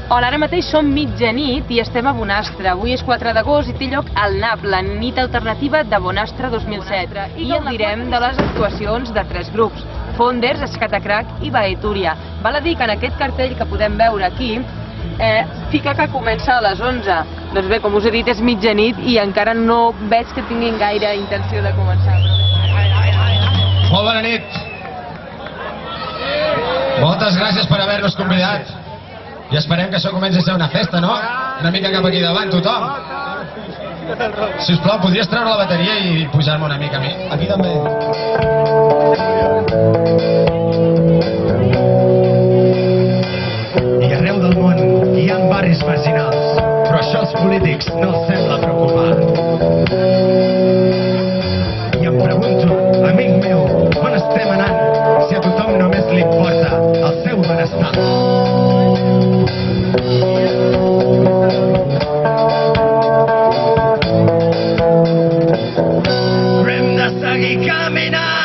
Hola, ara mateix som mitjanit i estem a Bonastre. Avui és 4 d'agost i té lloc el NAP, la nit alternativa de Bonastre 2007. I gaudirem de les actuacions de 3 grups, Founders, Scatacrack i Baetúria. Val a dir que en aquest cartell que podem veure aquí, fica que comença a les 11. Doncs bé, com us he dit, és mitjanit i encara no veig que tinguin gaire intenció de començar. Molt bona nit. Moltes gràcies per haver-nos convidat. I esperem que això comenci a ser una festa, no? Una mica cap aquí davant, tothom. Sisplau, podries treure la bateria i pujar-me una mica a mi? Aquí també. I arreu del món hi ha barris marginals, però això als polítics no els sembla preocupar. I em pregunto, amic meu, on estem anant si a tothom només li importa el seu benestar? Però hem de seguir caminant.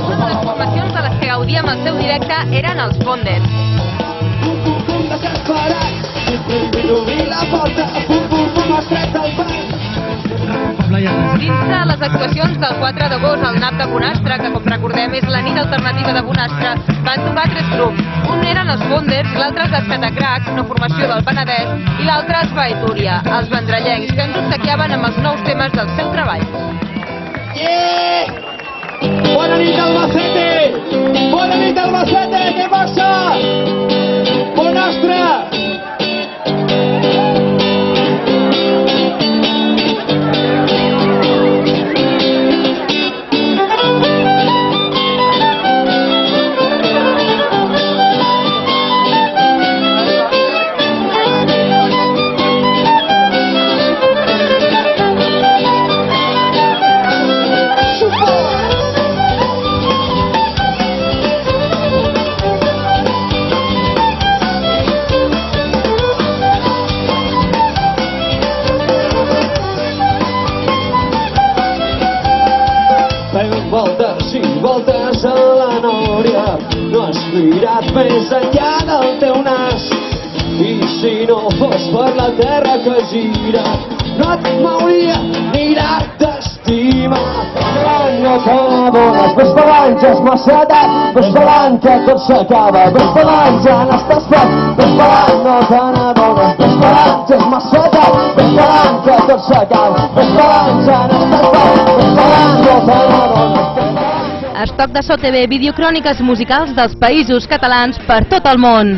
Una de les formacions de les que gaudíem el seu directe eren els Founders. Dins de les actuacions del 4 d'agost al NAP de Bonastre, que com recordem és la nit alternativa de Bonastre, van tocar 3 grups. Un eren els Founders, l'altre és Scatacrack, una formació del Penedès, i l'altre és Baetúria, els vendrellencs, que ens obsequiaven amb els nous temes del seu treball. Bona nit, Albacete! Bona nit, Albacete! Què passa? Bonastre! Voltes i voltes a la Núria, no has mirat més enllà del teu nas. I si no fos per la terra que gira, no et mouria ni l'art d'estima. L'any no t'adones, ves per l'any ja és massa tard, ves per l'any que tot s'acaba, ves per l'any ja n'estàs fart, ves per l'any no te n'adones, ves per l'any ja és massa tard, ves per l'any que tot s'acaba, ves per l'any ja n'estàs fart, ves per l'any no te n'adones. Estoc de So TV, videocròniques musicals dels països catalans per tot el món.